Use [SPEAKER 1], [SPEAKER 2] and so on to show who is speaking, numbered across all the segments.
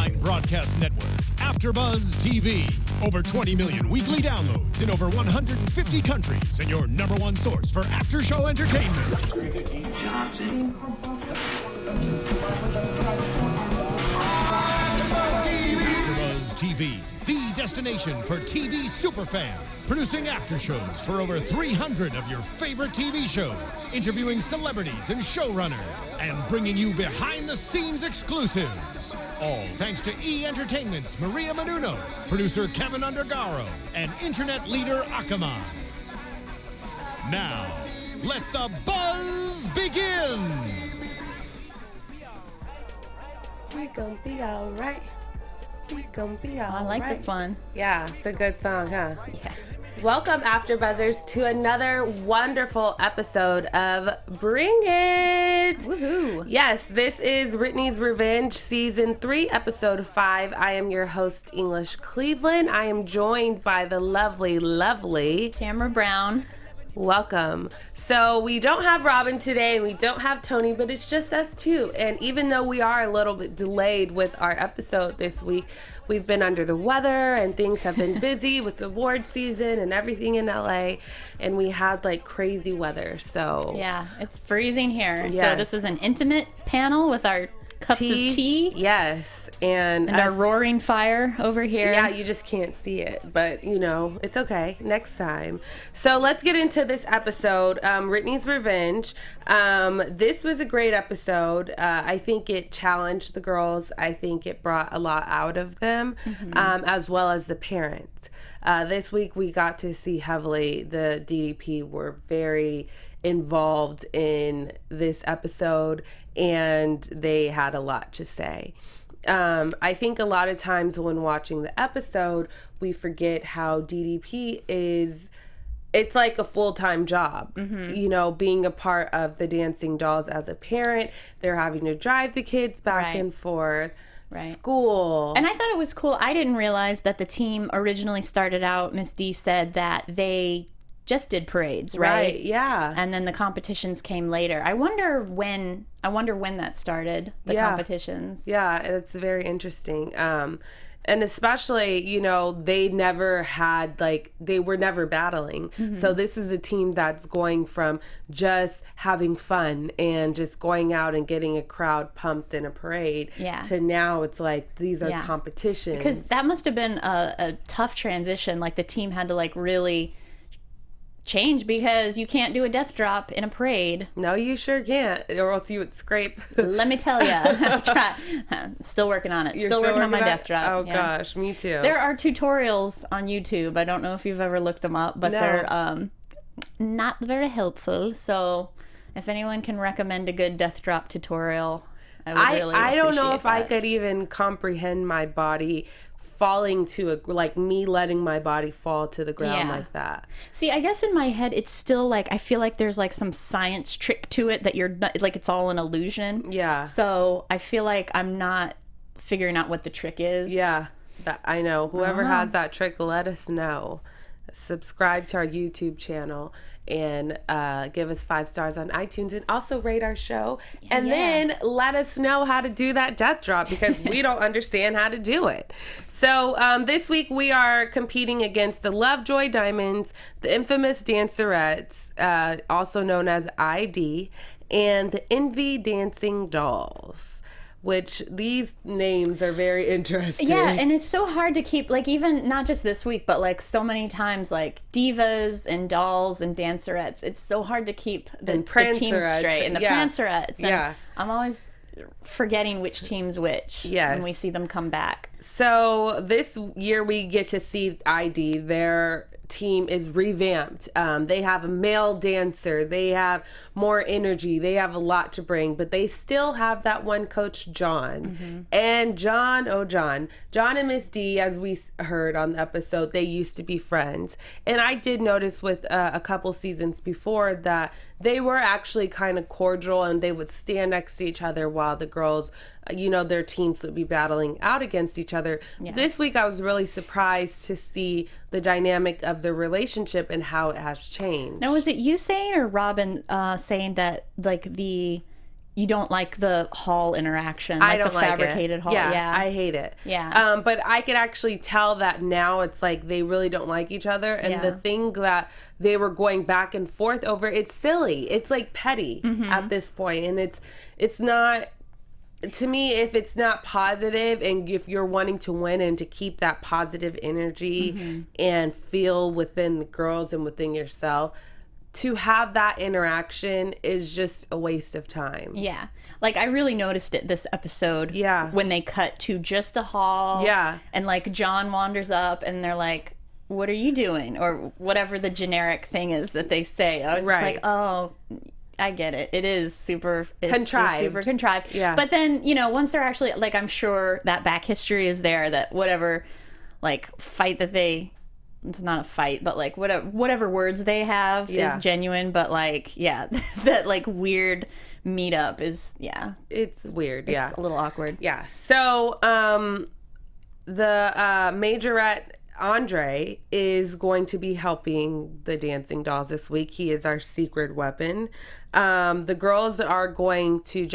[SPEAKER 1] online broadcast network, AFTERBUZZ TV. Over 20 million weekly downloads in over 150 countries, and your number one source for after-show entertainment. AFTERBUZZ TV, the destination for TV superfans, producing after shows for over 300 of your favorite TV shows, interviewing celebrities and showrunners, and bringing you behind-the-scenes exclusives. All thanks to E! Entertainment's Maria Menounos, producer Kevin Undergaro, and internet leader Akamai. Now, let the buzz begin!
[SPEAKER 2] We gon' be alright. We gon' be alright.
[SPEAKER 3] I like this one.
[SPEAKER 2] Yeah, it's a good song, huh?
[SPEAKER 3] Yeah.
[SPEAKER 2] Welcome, AfterBuzzers, to another wonderful episode of Bring It!
[SPEAKER 3] Woohoo!
[SPEAKER 2] Yes, this is Rittany's Revenge, Season 3, Episode 5. I am your host, English Cleveland. I am joined by the lovely
[SPEAKER 3] Tamara Brown.
[SPEAKER 2] Welcome. So we don't have Robin today and we don't have Tony, but it's just us two. And even though we are a little bit delayed with our episode this week, we've been under the weather and things have been busy with the award season and everything in LA. And we had like crazy weather. So
[SPEAKER 3] Yeah, it's freezing here.
[SPEAKER 2] Yes.
[SPEAKER 3] So this is an intimate panel with our cups of tea.
[SPEAKER 2] Yes. And
[SPEAKER 3] our roaring fire over here.
[SPEAKER 2] Yeah, you just can't see it, but you know, it's okay. Next time. So let's get into this episode, Rittany's Revenge. This was a great episode. I think it challenged the girls. I think it brought a lot out of them, as well as the parents. This week we got to see heavily the DDP were very involved in this episode, and they had a lot to say. I think a lot of times when watching the episode, we forget how DDP is, it's like a full-time job, you know, being a part of the Dancing Dolls as a parent. They're having to drive the kids back and forth, school.
[SPEAKER 3] And I thought it was cool. I didn't realize that the team originally started out, Miss D said that they just did parades, right?
[SPEAKER 2] Yeah.
[SPEAKER 3] And then the competitions came later. I wonder when that started, the competitions.
[SPEAKER 2] Yeah, it's very interesting. And especially, you know, they never had, like, they were never battling. So this is a team that's going from just having fun and just going out and getting a crowd pumped in a parade to now it's like these are competitions.
[SPEAKER 3] Because that must have been a tough transition. Like the team had to like really change because you can't do a death drop in a parade.
[SPEAKER 2] No, you sure can't, or else you would scrape.
[SPEAKER 3] Let me tell you. Still working on it. Still working on my death drop.
[SPEAKER 2] Oh gosh, me too.
[SPEAKER 3] There are tutorials on YouTube. I don't know if you've ever looked them up, but they're not very helpful. So if anyone can recommend a good death drop tutorial, I would really
[SPEAKER 2] I don't know if
[SPEAKER 3] that.
[SPEAKER 2] I could even comprehend my body falling to like me letting my body fall to the ground like that.
[SPEAKER 3] See, I guess in my head it's still like I feel like there's like some science trick to it that you're not, like it's all an illusion.
[SPEAKER 2] Yeah.
[SPEAKER 3] So I feel like I'm not figuring out what the trick is.
[SPEAKER 2] Yeah. That I know. Whoever has that trick, let us know. Subscribe to our YouTube channel and give us 5 stars on iTunes and also rate our show. And then let us know how to do that death drop because we don't understand how to do it. So this week we are competing against the Lovejoy Diamonds, the infamous Dancerettes, also known as ID, and the Envy Dancing Dolls. Which these names are very interesting.
[SPEAKER 3] Yeah, and it's so hard to keep, like, even not just this week, but like so many times, like divas and dolls and dancerettes. It's so hard to keep the teams straight. And the prancerettes. And I'm always forgetting which team's which when we see them come back.
[SPEAKER 2] So this year we get to see ID. Their team is revamped. They have a male dancer. They have more energy. They have a lot to bring, but they still have that one coach, John. And John and Miss D, as we heard on the episode, they used to be friends. And I did notice with a couple seasons before that they were actually kind of cordial and they would stand next to each other while the girls, you know, their teams would be battling out against each other. This week I was really surprised to see the dynamic of their relationship and how it has changed.
[SPEAKER 3] Now, was it you saying or Robin saying that like the you don't like the hall interaction, like
[SPEAKER 2] I don't
[SPEAKER 3] the
[SPEAKER 2] like
[SPEAKER 3] fabricated hall.
[SPEAKER 2] Yeah, I hate it.
[SPEAKER 3] Yeah.
[SPEAKER 2] But I could actually tell that now it's like they really don't like each other, and the thing that they were going back and forth over, it's silly. It's like petty at this point, and it's not. To me, if it's not positive, and if you're wanting to win and to keep that positive energy and feel within the girls and within yourself, to have that interaction is just a waste of time.
[SPEAKER 3] Yeah. Like, I really noticed it this episode.
[SPEAKER 2] Yeah.
[SPEAKER 3] When they cut to just a hall.
[SPEAKER 2] Yeah.
[SPEAKER 3] And, like, John wanders up and they're like, what are you doing? Or whatever the generic thing is that they say. I was just like, oh, I get it. It is super contrived. Super contrived.
[SPEAKER 2] Yeah.
[SPEAKER 3] But then, you know, once they're actually, like, I'm sure that back history is there, that whatever, like, fight that it's not a fight, but like whatever words they have is genuine, but like, that like weird meetup is,
[SPEAKER 2] it's weird. It's
[SPEAKER 3] a little awkward.
[SPEAKER 2] Yeah. So, the majorette Andre is going to be helping the dancing dolls this week. He is our secret weapon. The girls are going to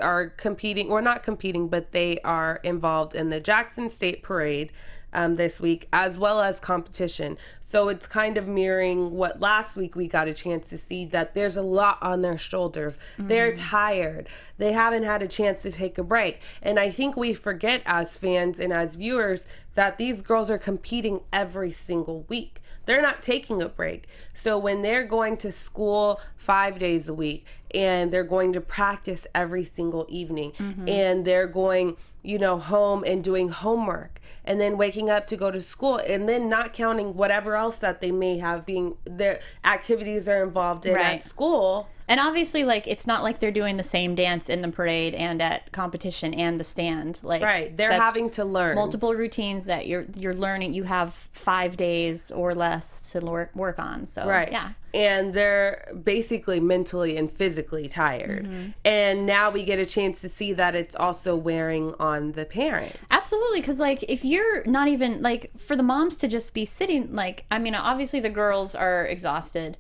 [SPEAKER 2] are competing, or not competing, but they are involved in the Jackson State Parade this week, as well as competition. So it's kind of mirroring what last week we got a chance to see, that there's a lot on their shoulders. They're tired. They haven't had a chance to take a break. And I think we forget as fans and as viewers that these girls are competing every single week. They're not taking a break. So when they're going to school 5 days a week, and they're going to practice every single evening, and they're going, you know, home and doing homework, and then waking up to go to school, and then not counting whatever else that they may have being their activities are involved in at school.
[SPEAKER 3] And obviously, like, it's not like they're doing the same dance in the parade and at competition and the stand. Like,
[SPEAKER 2] they're having to learn
[SPEAKER 3] multiple routines that you're learning. You have 5 days or less to work on. So yeah.
[SPEAKER 2] And they're basically mentally and physically tired. And now we get a chance to see that it's also wearing on the parents.
[SPEAKER 3] Absolutely, because, like, if you're not even, like, for the moms to just be sitting, like, I mean, obviously the girls are exhausted,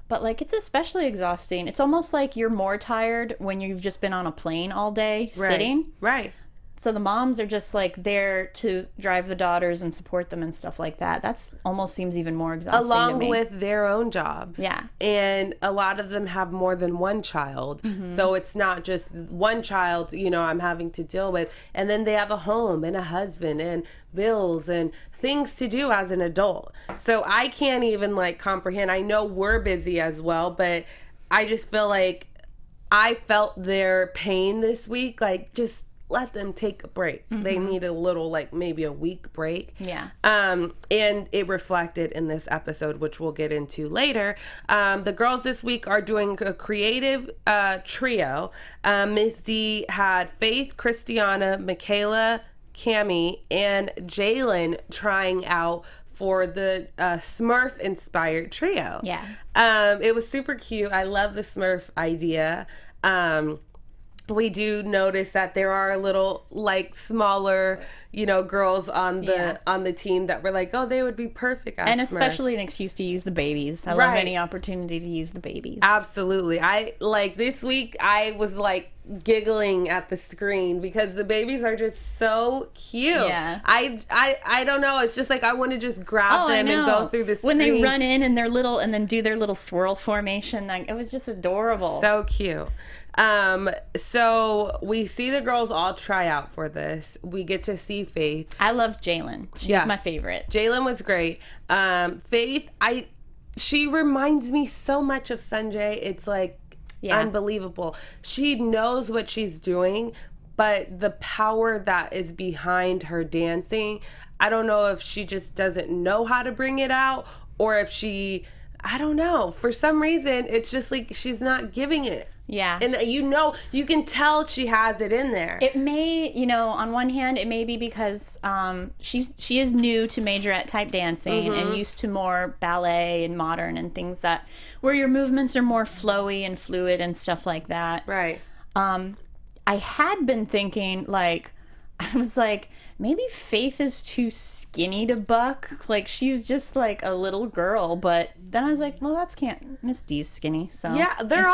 [SPEAKER 3] but, like, it's especially exhausting. It's almost like you're more tired when you've just been on a plane all day sitting.
[SPEAKER 2] Right.
[SPEAKER 3] So the moms are just, like, there to drive the daughters and support them and stuff like that. That's almost seems even more exhausting
[SPEAKER 2] along
[SPEAKER 3] to me.
[SPEAKER 2] with their own jobs.
[SPEAKER 3] Yeah.
[SPEAKER 2] And a lot of them have more than one child. So it's not just one child, you know, I'm having to deal with. And then they have a home and a husband and bills and things to do as an adult. So I can't even, like, comprehend. I know we're busy as well, but I just feel like I felt their pain this week. Like, just let them take a break. They need a little, like, maybe a week break.
[SPEAKER 3] Yeah.
[SPEAKER 2] And it reflected in this episode, which we'll get into later. The girls this week are doing a creative trio. Miss D had Faith, Christiana, Michaela, Cammie, and Jalen trying out for the Smurf-inspired trio.
[SPEAKER 3] Yeah.
[SPEAKER 2] It was super cute. I love the Smurf idea. We do notice that there are a little, like, smaller, you know, girls on the team that were like, oh, they would be perfect as
[SPEAKER 3] and
[SPEAKER 2] Smurfs.
[SPEAKER 3] especially an excuse to use the babies. I love any opportunity to use the babies.
[SPEAKER 2] Absolutely. I, like, this week I was, like, giggling at the screen because the babies are just so cute.
[SPEAKER 3] Yeah.
[SPEAKER 2] I don't know. It's just like I want to just grab them and go through the screen.
[SPEAKER 3] When they run in their little, and then do their little swirl formation, like, it was just adorable.
[SPEAKER 2] So cute. So we see the girls all try out for this. We get to see Faith.
[SPEAKER 3] I loved Jalen. She was my favorite.
[SPEAKER 2] Jalen was great. Faith, she reminds me so much of Sanjay. It's like unbelievable. She knows what she's doing, but the power that is behind her dancing, I don't know if she just doesn't know how to bring it out, or if I don't know. For some reason, it's just like she's not giving it.
[SPEAKER 3] Yeah.
[SPEAKER 2] And you can tell she has it in there.
[SPEAKER 3] It may, on one hand, it may be because she is new to majorette type dancing and used to more ballet and modern and things that where your movements are more flowy and fluid and stuff like that.
[SPEAKER 2] Right.
[SPEAKER 3] I had been thinking, like, I was like, maybe Faith is too skinny to buck. Like, she's just like a little girl. But then I was like, well, Miss D's skinny. So
[SPEAKER 2] yeah, they're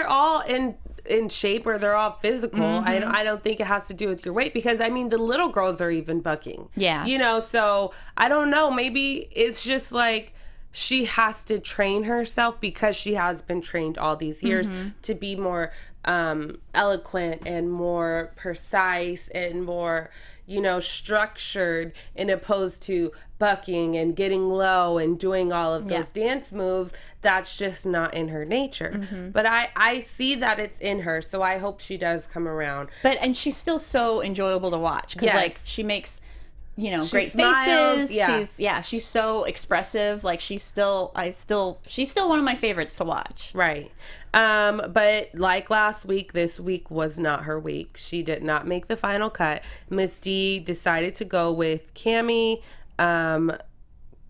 [SPEAKER 2] all in shape, or they're all physical. I don't think it has to do with your weight, because I mean the little girls are even bucking.
[SPEAKER 3] Yeah.
[SPEAKER 2] You know, so I don't know. Maybe it's just like she has to train herself, because she has been trained all these years to be more eloquent and more precise and more, you know, structured, in opposed to bucking and getting low and doing all of those dance moves. That's just not in her nature. But I see that it's in her, so I hope she does come around.
[SPEAKER 3] And she's still so enjoyable to watch, because like she makes, you know, great
[SPEAKER 2] smiles,
[SPEAKER 3] faces. She's so expressive. Like, she's still one of my favorites to watch.
[SPEAKER 2] Right. But like last week, this week was not her week. She did not make the final cut. Miss D decided to go with Cammie,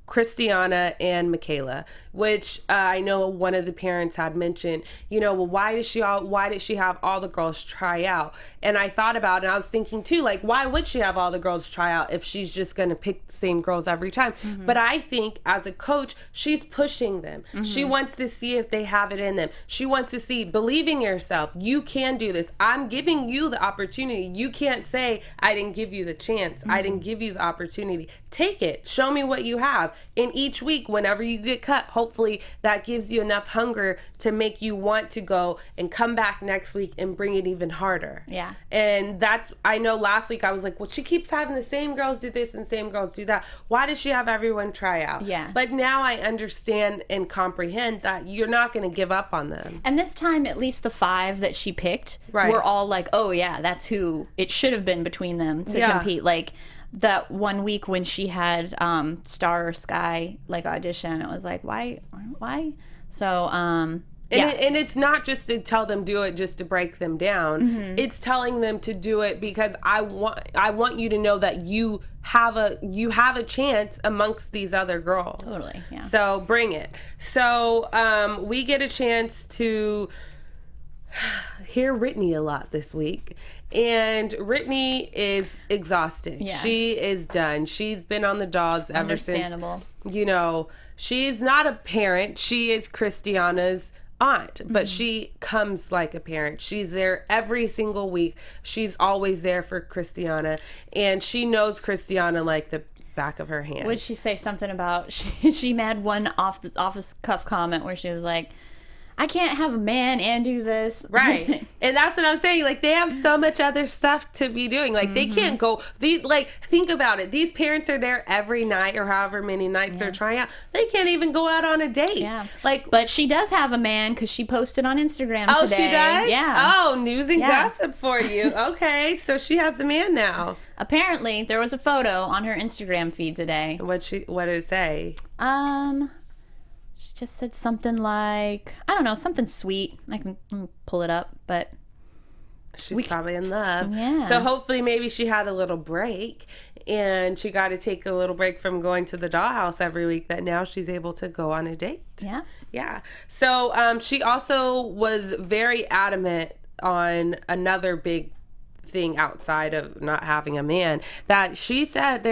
[SPEAKER 2] Christiana, and Michaela, which I know one of the parents had mentioned, you know, well, why did she have all the girls try out? And I thought about it, and I was thinking too, like, why would she have all the girls try out if she's just going to pick the same girls every time? But I think as a coach, she's pushing them. She wants to see if they have it in them. She wants to see, believe in yourself. You can do this. I'm giving you the opportunity. You can't say, I didn't give you the chance. I didn't give you the opportunity. Take it. Show me what you have. And each week, whenever you get cut, hopefully that gives you enough hunger to make you want to go and come back next week and bring it even harder.
[SPEAKER 3] Yeah.
[SPEAKER 2] And that's, I know last week I was like, well, she keeps having the same girls do this and same girls do that. Why does she have everyone try out?
[SPEAKER 3] Yeah.
[SPEAKER 2] But now I understand and comprehend that you're not going to give up on them.
[SPEAKER 3] And this time, at least the 5 that she picked were all like, oh yeah, that's who it should have been between them to compete. Like, that one week when she had Star or Sky like audition, it was like, why? So and
[SPEAKER 2] it's not just to tell them do it just to break them down. It's telling them to do it because I want you to know that you have a chance amongst these other girls.
[SPEAKER 3] Totally. Yeah.
[SPEAKER 2] So bring it. So we get a chance to hear Rittany a lot this week. And Rittany is exhausted. Yeah. She is done. She's been on the dolls ever since. You know, she's not a parent. She is Christiana's aunt, but she comes like a parent. She's there every single week. She's always there for Christiana, and she knows Christiana like the back of her hand.
[SPEAKER 3] Would she say something about she made one off the cuff comment where she was like, I can't have a man and do this.
[SPEAKER 2] Right. And that's what I'm saying. Like, they have so much other stuff to be doing. Like, they can't go. Think about it. These parents are there every night or however many nights they're trying out. They can't even go out on a date.
[SPEAKER 3] Yeah. But she does have a man, because she posted on Instagram today.
[SPEAKER 2] Oh, she does?
[SPEAKER 3] Yeah.
[SPEAKER 2] Oh, news and gossip for you. Okay. So she has a man now.
[SPEAKER 3] Apparently, there was a photo on her Instagram feed today.
[SPEAKER 2] What did it say?
[SPEAKER 3] She just said something like, I don't know, something sweet. I can pull it up, but
[SPEAKER 2] she's probably in love.
[SPEAKER 3] Yeah.
[SPEAKER 2] So hopefully maybe she had a little break, and she got to take a little break from going to the dollhouse every week, that now she's able to go on a date.
[SPEAKER 3] Yeah.
[SPEAKER 2] Yeah. So she also was very adamant on another big thing outside of not having a man, that she said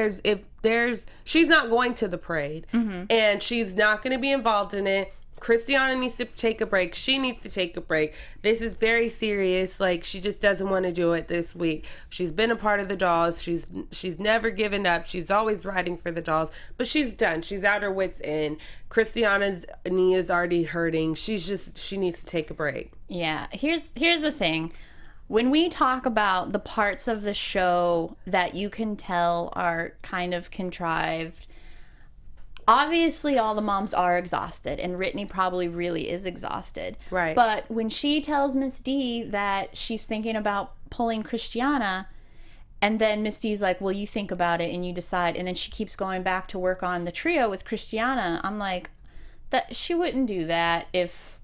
[SPEAKER 2] she's not going to the parade, and she's not going to be involved in it. Christiana needs to take a break. She needs to take a break. This is very serious. Like, she just doesn't want to do it this week. She's been a part of the dolls. She's never given up. She's always riding for the dolls, but she's done. She's at her wit's end. Christiana's knee is already hurting. She needs to take a break.
[SPEAKER 3] Yeah. Here's the thing. When we talk about the parts of the show that you can tell are kind of contrived, obviously all the moms are exhausted, and Rittany probably really is exhausted.
[SPEAKER 2] Right.
[SPEAKER 3] But when she tells Miss D that she's thinking about pulling Christiana, and then Miss D's like, well, you think about it and you decide, and then she keeps going back to work on the trio with Christiana, I'm like, that she wouldn't do that if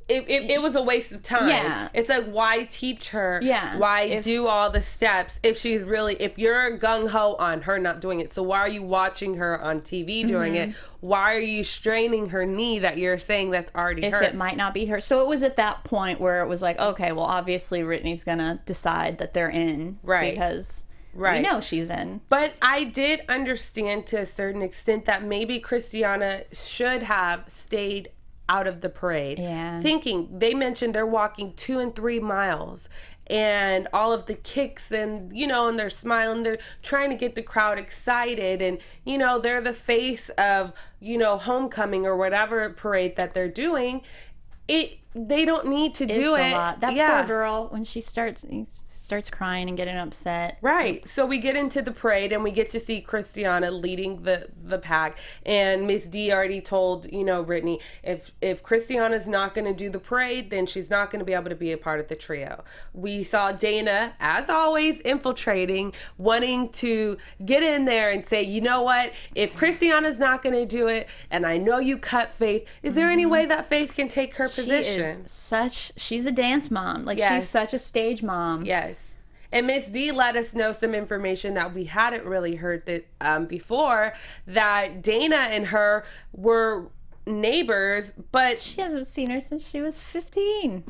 [SPEAKER 2] it was a waste of time.
[SPEAKER 3] Yeah.
[SPEAKER 2] It's like, why teach her?
[SPEAKER 3] Yeah.
[SPEAKER 2] Why do all the steps if you're gung-ho on her not doing it? So why are you watching her on TV doing it? Why are you straining her knee that you're saying that's already hurt?
[SPEAKER 3] If it might not be her. So it was at that point where it was like, okay, well, obviously Rittany's going to decide that they're in.
[SPEAKER 2] Right.
[SPEAKER 3] Because we know she's in.
[SPEAKER 2] But I did understand to a certain extent that maybe Christiana should have stayed out of the parade.
[SPEAKER 3] Yeah.
[SPEAKER 2] Thinking, they mentioned they're walking 2 and 3 miles and all of the kicks and, and they're smiling, they're trying to get the crowd excited and, they're the face of, homecoming or whatever parade that they're doing. They don't need to do it.
[SPEAKER 3] A lot. That poor girl, when she starts crying and getting upset.
[SPEAKER 2] Right. So we get into the parade and we get to see Christiana leading the pack. And Miss D already told, Rittany, if Christiana's not going to do the parade, then she's not going to be able to be a part of the trio. We saw Dana, as always, infiltrating, wanting to get in there and say, you know what, if Christiana's not going to do it, and I know you cut Faith, is there any way that Faith can take her position?
[SPEAKER 3] She's a dance mom. Like, she's such a stage mom.
[SPEAKER 2] Yes. And Miss D let us know some information that we hadn't really heard before, that Dana and her were neighbors, but
[SPEAKER 3] she hasn't seen her since she was 15.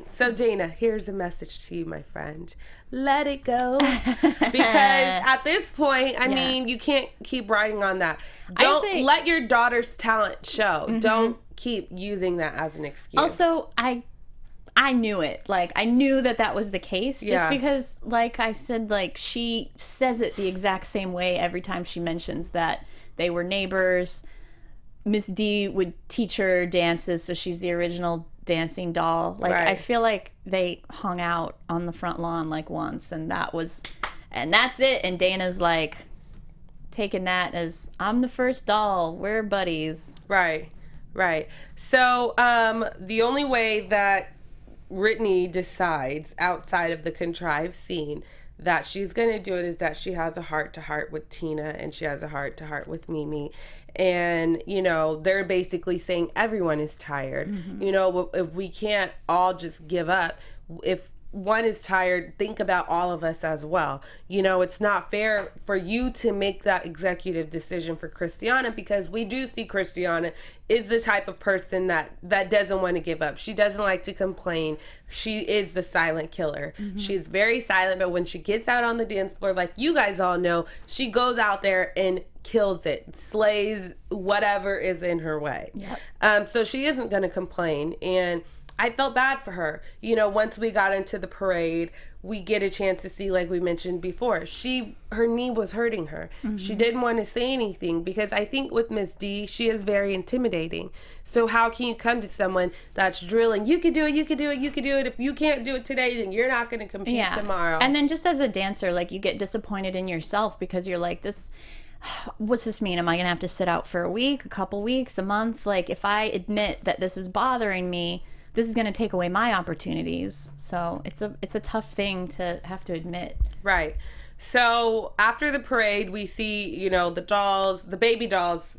[SPEAKER 2] So Dana, here's a message to you, my friend. Let it go. Because at this point, I mean, you can't keep riding on that. Don't let your daughter's talent show. Don't keep using that as an excuse.
[SPEAKER 3] Also, I knew it. Like, I knew that was the case just because, like I said, like, she says it the exact same way every time she mentions that they were neighbors. Miss D would teach her dances, so she's the original dancing doll. Like, I feel like they hung out on the front lawn, like, once, and that's it. And Dana's, like, taking that as, I'm the first doll. We're buddies.
[SPEAKER 2] Right. So, the only way that Rittany decides outside of the contrived scene that she's going to do it is that she has a heart-to-heart with Tina and she has a heart-to-heart with Mimi. And, they're basically saying everyone is tired. If we can't all just give up, if one is tired, think about all of us as well. It's not fair for you to make that executive decision for Christiana, because we do see Christiana is the type of person that doesn't want to give up. She doesn't like to complain. She is the silent killer. She's very silent, but when she gets out on the dance floor, like you guys all know, she goes out there and kills it, slays whatever is in her way. So she isn't going to complain. And I felt bad for her. Once we got into the parade, we get a chance to see, like we mentioned before, her knee was hurting her. She didn't want to say anything because I think with Miss D, she is very intimidating. So how can you come to someone that's drilling, you can do it, you can do it, you can do it. If you can't do it today, then you're not going to compete tomorrow.
[SPEAKER 3] And then just as a dancer, like, you get disappointed in yourself because you're like, what's this mean? Am I going to have to sit out for a week, a couple weeks, a month? Like, if I admit that this is bothering me, this is going to take away my opportunities. So it's a tough thing to have to admit.
[SPEAKER 2] Right. So after the parade, we see, the baby dolls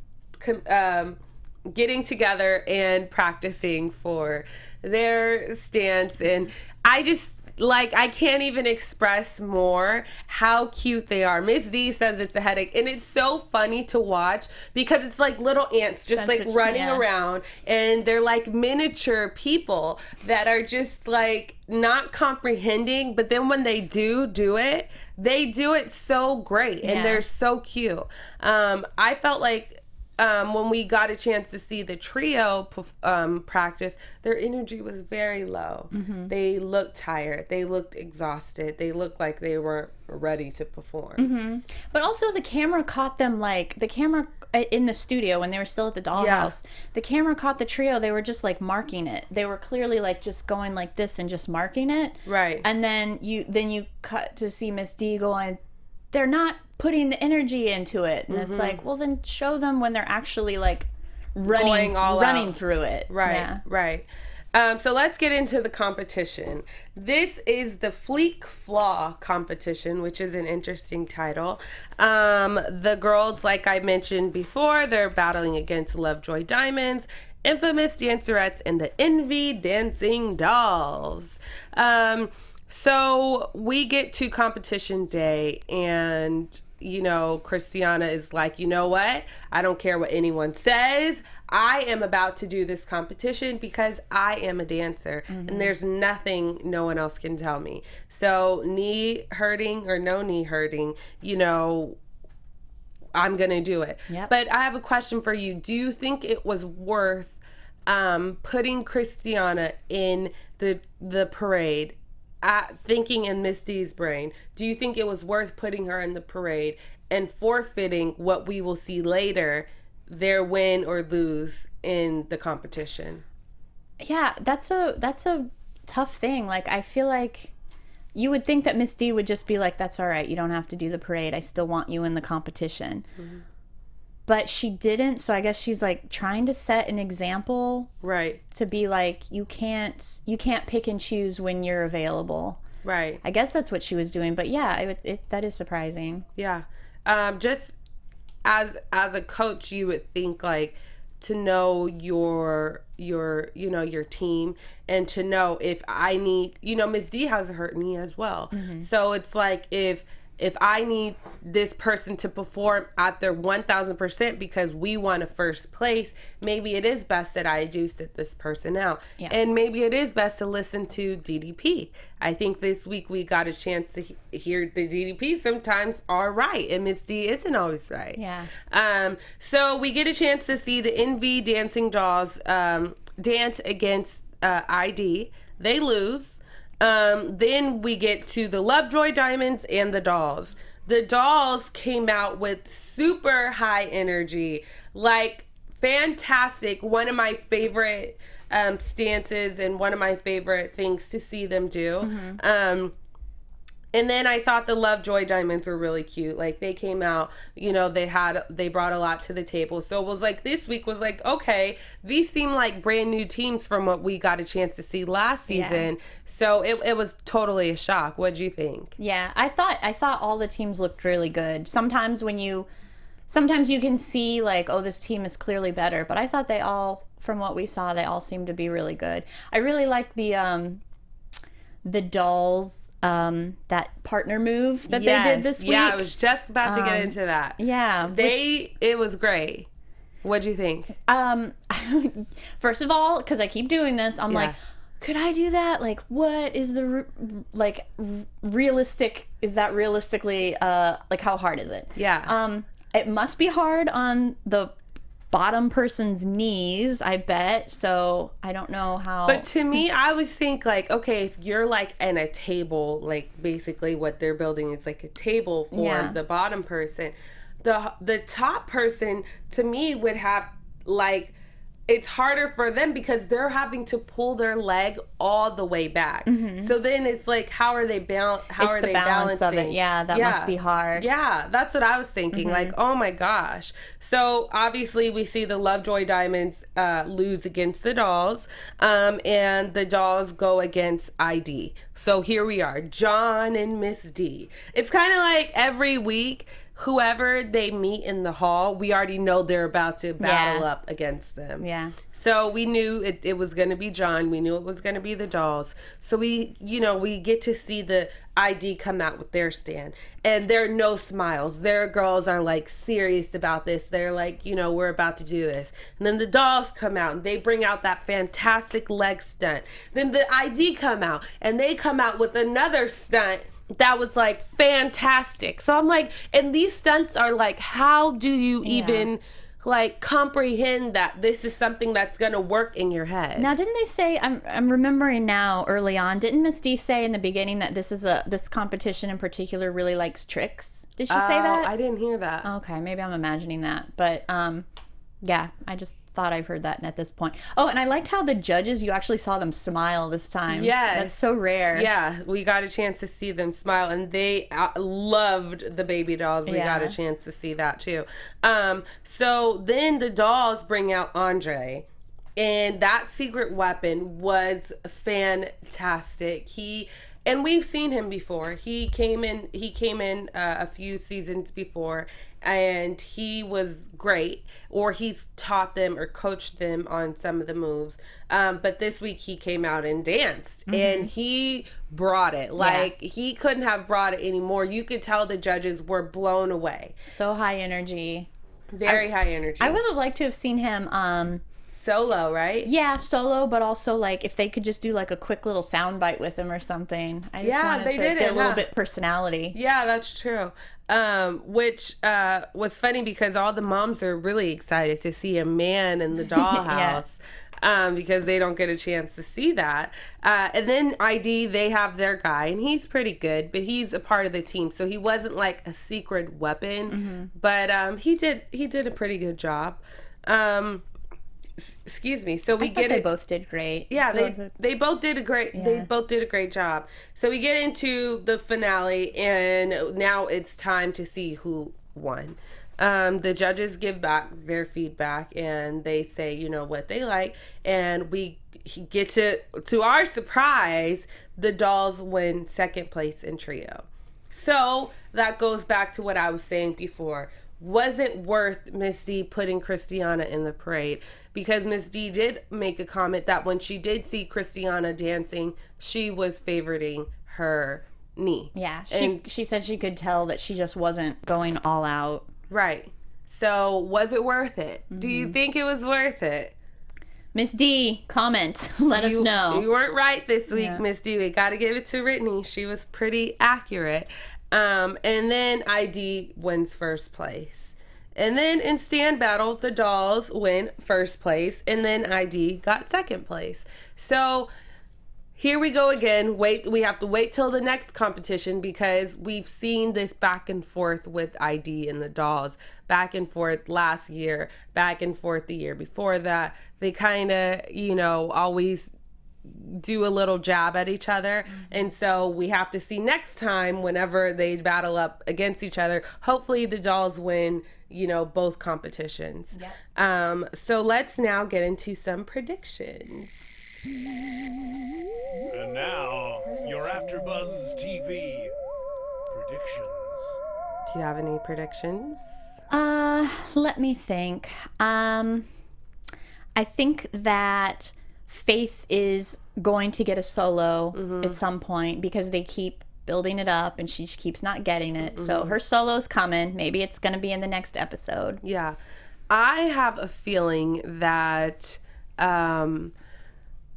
[SPEAKER 2] getting together and practicing for their stance. And I can't even express more how cute they are. Miss D says it's a headache, and it's so funny to watch because it's like little ants just running around, and they're like miniature people that are just like not comprehending, but then when they do it, they do it so great, and they're so cute. I felt like when we got a chance to see the trio practice, their energy was very low. They looked tired. They looked exhausted. They looked like they weren't ready to perform.
[SPEAKER 3] But also the camera caught them, in the studio when they were still at the dollhouse. The camera caught the trio. They were just like marking it. They were clearly like just going like this and just marking it.
[SPEAKER 2] Right.
[SPEAKER 3] And then you cut to see Miss D going, they're not putting the energy into it. And it's like, well, then show them when they're actually like running through it.
[SPEAKER 2] Right. So let's get into the competition. This is the Fleek Flaw competition, which is an interesting title. The girls, like I mentioned before, they're battling against Lovejoy Diamonds. infamous dancerettes and the Envy Dancing Dolls. So we get to competition day, and Christiana is like, you know what? I don't care what anyone says. I am about to do this competition because I am a dancer, and there's nothing no one else can tell me. So knee hurting or no knee hurting, I'm going to do it. Yep. But I have a question for you. Do you think it was worth putting Christiana in the parade? Thinking in Miss D's brain, do you think it was worth putting her in the parade and forfeiting what we will see later, their win or lose in the competition?
[SPEAKER 3] Yeah, that's a tough thing. Like, I feel like you would think that Miss D would just be like, that's all right, you don't have to do the parade, I still want you in the competition. But she didn't, so I guess she's like trying to set an example,
[SPEAKER 2] right? To
[SPEAKER 3] be like, you can't pick and choose when you're available,
[SPEAKER 2] right? I
[SPEAKER 3] guess that's what she was doing. But yeah, that is surprising.
[SPEAKER 2] Yeah, just as a coach, you would think like to know your team, and to know if I need, Miss D has a hurt knee as well, so it's like if I need this person to perform at their 1,000% because we want a first place, maybe it is best that I do sit this person out. Yeah. And maybe it is best to listen to DDP. I think this week we got a chance to hear the DDP sometimes are right, and Miss D isn't always right.
[SPEAKER 3] Yeah.
[SPEAKER 2] So we get a chance to see the Envy Dancing Dolls dance against ID. They lose. Then we get to the Lovejoy Diamonds and the Dolls. The Dolls came out with super high energy, like fantastic. One of my favorite stances and one of my favorite things to see them do. And then I thought the Lovejoy Diamonds were really cute. Like, they came out, they brought a lot to the table. So it was like, this week was like, okay, these seem like brand new teams from what we got a chance to see last season. Yeah. So it was totally a shock. What'd you think?
[SPEAKER 3] Yeah, I thought all the teams looked really good. Sometimes you can see like, oh, this team is clearly better. But I thought they all, from what we saw, they all seemed to be really good. I really like the Dolls, that partner move that they did this week.
[SPEAKER 2] Yeah, I was just about to get into that.
[SPEAKER 3] Yeah.
[SPEAKER 2] It was great. What'd you think?
[SPEAKER 3] First of all, because I keep doing this, I'm like, could I do that? Like, what is the, realistic, is that realistically, like, how hard is it?
[SPEAKER 2] Yeah.
[SPEAKER 3] It must be hard on the bottom person's knees, I bet. So I don't know how.
[SPEAKER 2] But to me, I would think like, okay, if you're like in a table, like basically what they're building is like a table for the bottom person. The top person to me would have like, it's harder for them because they're having to pull their leg all the way back. So then it's like, how are they balancing?
[SPEAKER 3] Of it. Yeah, that must be hard.
[SPEAKER 2] Yeah, that's what I was thinking. Like, oh my gosh. So obviously we see the Lovejoy Diamonds lose against the Dolls, and the Dolls go against ID. So here we are, John and Miss D. It's kind of like every week, whoever they meet in the hall, we already know they're about to battle up against them.
[SPEAKER 3] Yeah.
[SPEAKER 2] So we knew it was going to be John. We knew it was going to be the Dolls. So we get to see the ID come out with their stand. And there are no smiles. Their girls are like serious about this. They're like, we're about to do this. And then the Dolls come out and they bring out that fantastic leg stunt. Then the ID come out and they come out with another stunt that was like fantastic. So I'm like, and these stunts are like, how do you even like comprehend that this is something that's gonna work in your head?
[SPEAKER 3] Now, didn't they say, I'm remembering now early on, didn't Miss D say in the beginning that this competition in particular really likes tricks? Did she say that?
[SPEAKER 2] I didn't hear that.
[SPEAKER 3] Okay, maybe I'm imagining that. But yeah, I just thought I've heard that at this point. Oh, and I liked how the judges, you actually saw them smile this time.
[SPEAKER 2] Yes.
[SPEAKER 3] That's so rare.
[SPEAKER 2] Yeah, we got a chance to see them smile, and they loved the baby dolls. We got a chance to see that too. So then the Dolls bring out Andre, And that secret weapon was fantastic. And we've seen him before. He came in a few seasons before, and he was great. Or he's taught them or coached them on some of the moves. But this week he came out and danced, and he brought it. Like, he couldn't have brought it anymore. You could tell the judges were blown away.
[SPEAKER 3] So high energy.
[SPEAKER 2] Very high energy.
[SPEAKER 3] I would have liked to have seen him
[SPEAKER 2] solo, right?
[SPEAKER 3] Yeah, solo, but also like if they could just do like a quick little soundbite with him or something. I just wanted
[SPEAKER 2] they
[SPEAKER 3] to
[SPEAKER 2] did
[SPEAKER 3] get a little bit personality.
[SPEAKER 2] Yeah, that's true. Which was funny because all the moms are really excited to see a man in the dollhouse. Because they don't get a chance to see that. And then ID, they have their guy, and he's pretty good, but he's a part of the team, so he wasn't like a secret weapon. But he did a pretty good job. Excuse me. So
[SPEAKER 3] they both did great.
[SPEAKER 2] Yeah, they both did a great they both did a great job. So we get into the finale, and now it's time to see who won. The judges give back their feedback, and they say, you know, what they like, and we get to our surprise, the dolls win second place in trio. So that goes back to what I was saying before. Was it worth Miss D putting Christiana in the parade? Because Miss D did make a comment that when she did see Christiana dancing, she was favoriting her knee.
[SPEAKER 3] Yeah, she said she could tell that she just wasn't going all out.
[SPEAKER 2] Right. So was it worth it? Do you think it was worth it?
[SPEAKER 3] Miss D, comment. Let us know.
[SPEAKER 2] You weren't right this week, Miss D. We got to give it to Rittany. She was pretty accurate. And then ID wins first place. And then in stand battle, the dolls win first place. And then ID got second place. So here we go again. We have to wait till the next competition because we've seen this back and forth with ID and the dolls. Back and forth last year, back and forth the year before that. They kind of, you know, always do a little jab at each other. And so we have to see next time whenever they battle up against each other. Hopefully the dolls win, you know, both competitions. Yep. So let's now get into some predictions.
[SPEAKER 1] And now, your AFTERBUZZ TV predictions.
[SPEAKER 2] Do you have any predictions?
[SPEAKER 3] Let me think. I think that Faith is going to get a solo at some point because they keep building it up and she keeps not getting it. So her solo's coming. Maybe it's going to be in the next episode.
[SPEAKER 2] Yeah. I have a feeling that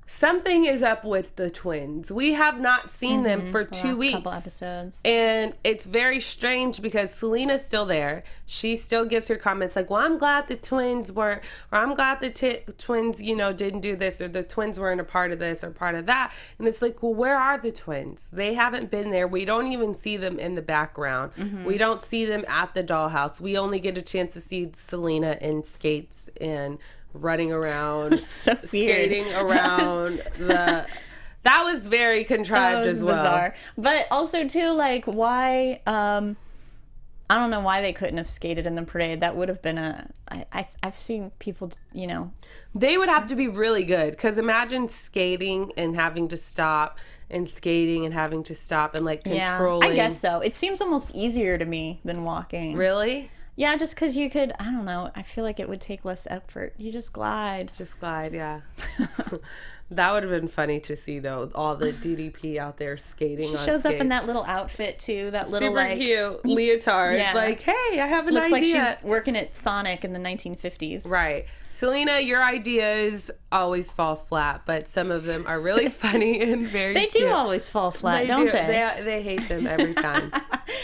[SPEAKER 2] something is up with the twins. We have not seen them for 2 weeks.
[SPEAKER 3] Couple episodes.
[SPEAKER 2] And it's very strange because Selena's still there. She still gives her comments like, well, I'm glad the twins weren't, or I'm glad the twins, you know, didn't do this, or the twins weren't a part of this or part of that. And it's like, well, where are the twins? They haven't been there. We don't even see them in the background. We don't see them at the dollhouse. We only get a chance to see Selena in skates and running around,
[SPEAKER 3] so
[SPEAKER 2] skating around that was very contrived as well.
[SPEAKER 3] Bizarre. But also too, like, why I don't know why they couldn't have skated in the parade. That would have been I've seen people, you know,
[SPEAKER 2] they would have to be really good, because imagine skating and having to stop and skating and having to stop and like controlling.
[SPEAKER 3] I guess so. It seems almost easier to me than walking.
[SPEAKER 2] Really?
[SPEAKER 3] Yeah, just because you could, I don't know, I feel like it would take less effort. You just glide.
[SPEAKER 2] Yeah. That would have been funny to see, though, all the DDP out there skating on
[SPEAKER 3] She shows
[SPEAKER 2] skates.
[SPEAKER 3] up in that little outfit, too, that little,
[SPEAKER 2] super
[SPEAKER 3] like...
[SPEAKER 2] cute leotard.
[SPEAKER 3] Yeah.
[SPEAKER 2] Like, hey, I have an
[SPEAKER 3] looks
[SPEAKER 2] idea.
[SPEAKER 3] like she's working at Sonic in the 1950s.
[SPEAKER 2] Right. Selena, your ideas always fall flat, but some of them are really funny and very
[SPEAKER 3] They
[SPEAKER 2] cute.
[SPEAKER 3] do always fall flat, don't they?
[SPEAKER 2] They hate them every time.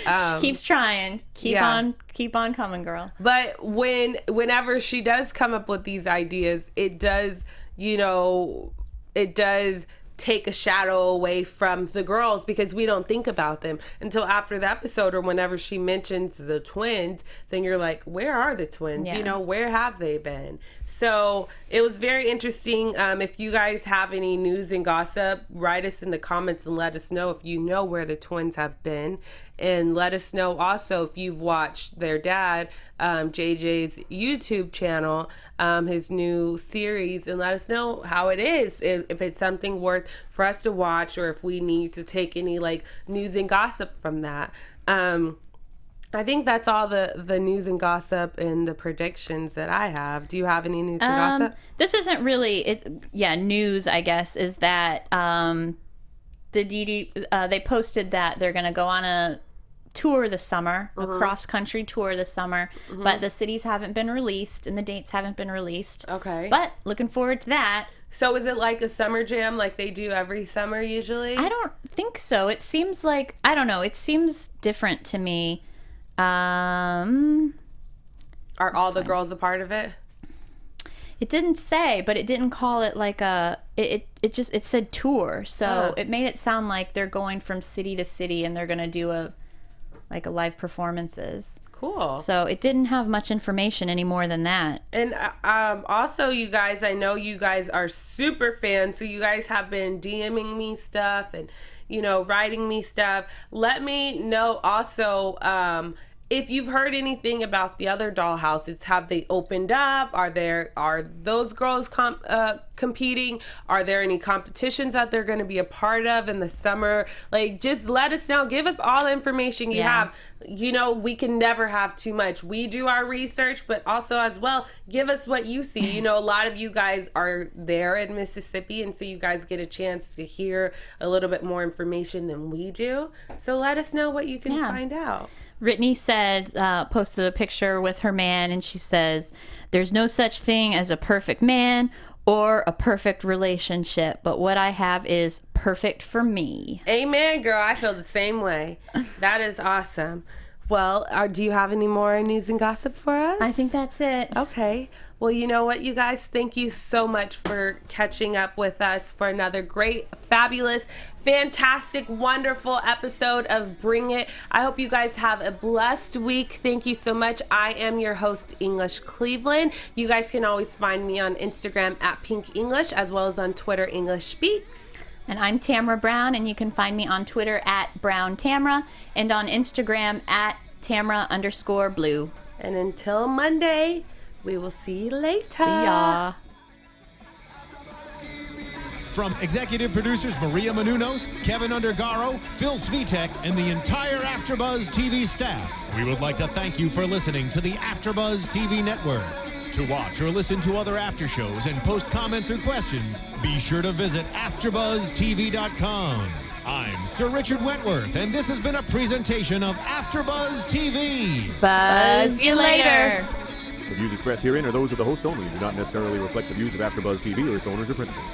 [SPEAKER 3] She keeps trying. Keep on coming, girl.
[SPEAKER 2] But whenever she does come up with these ideas, it does, you know, it does take a shadow away from the girls because we don't think about them until after the episode, or whenever she mentions the twins, then you're like, where are the twins?
[SPEAKER 3] Yeah.
[SPEAKER 2] You know, where have they been? So it was very interesting. If you guys have any news and gossip, write us in the comments and let us know if you know where the twins have been. And let us know also if you've watched their dad, JJ's YouTube channel, his new series, and let us know how it is, if it's something worth for us to watch, or if we need to take any like news and gossip from that. I think that's all the news and gossip and the predictions that I have. Do you have any news and gossip?
[SPEAKER 3] This isn't really news, I guess, is that they posted that they're going to go on a tour this summer, a cross-country tour this summer, but the cities haven't been released and the dates haven't been released.
[SPEAKER 2] Okay.
[SPEAKER 3] But looking forward to that.
[SPEAKER 2] So is it like a summer jam like they do every summer usually?
[SPEAKER 3] I don't think so. It seems like, I don't know, it seems different to me. Are
[SPEAKER 2] all the girls a part of it?
[SPEAKER 3] It didn't say, but it didn't call it like it said tour. So it made it sound like they're going from city to city and they're going to do a live performances.
[SPEAKER 2] Cool.
[SPEAKER 3] So it didn't have much information any more than that.
[SPEAKER 2] And also, you guys, I know you guys are super fans, so you guys have been DMing me stuff and, you know, writing me stuff. Let me know also if you've heard anything about the other dollhouses. Have they opened up? Are those girls competing? Are there any competitions that they're going to be a part of in the summer? Like, just let us know. Give us all the information you have. You know, we can never have too much. We do our research, but also as well, give us what you see. You know, a lot of you guys are there in Mississippi, and so you guys get a chance to hear a little bit more information than we do. So let us know what you can find out.
[SPEAKER 3] Rittany said, posted a picture with her man, and she says, "There's no such thing as a perfect man or a perfect relationship, but what I have is perfect for me."
[SPEAKER 2] Amen, girl. I feel the same way. That is awesome. Well, do you have any more news and gossip for us?
[SPEAKER 3] I think that's it.
[SPEAKER 2] Okay. Well, you know what, you guys? Thank you so much for catching up with us for another great, fabulous, fantastic, wonderful episode of Bring It. I hope you guys have a blessed week. Thank you so much. I am your host, English Cleveland. You guys can always find me on Instagram at Pink English, as well as on Twitter, English Speaks.
[SPEAKER 3] And I'm Tamara Brown, and you can find me on Twitter at Brown Tamara and on Instagram at Tamara_blue.
[SPEAKER 2] And until Monday, we will see you later.
[SPEAKER 3] See ya.
[SPEAKER 1] From executive producers Maria Menounos, Kevin Undergaro, Phil Svitek, and the entire AfterBuzz TV staff, we would like to thank you for listening to the AfterBuzz TV network. To watch or listen to other after shows and post comments or questions, be sure to visit AfterBuzzTV.com. I'm Sir Richard Wentworth, and this has been a presentation of AfterBuzz TV.
[SPEAKER 3] Buzz you later.
[SPEAKER 4] The views expressed herein are those of the hosts only and do not necessarily reflect the views of AfterBuzz TV or its owners or principals.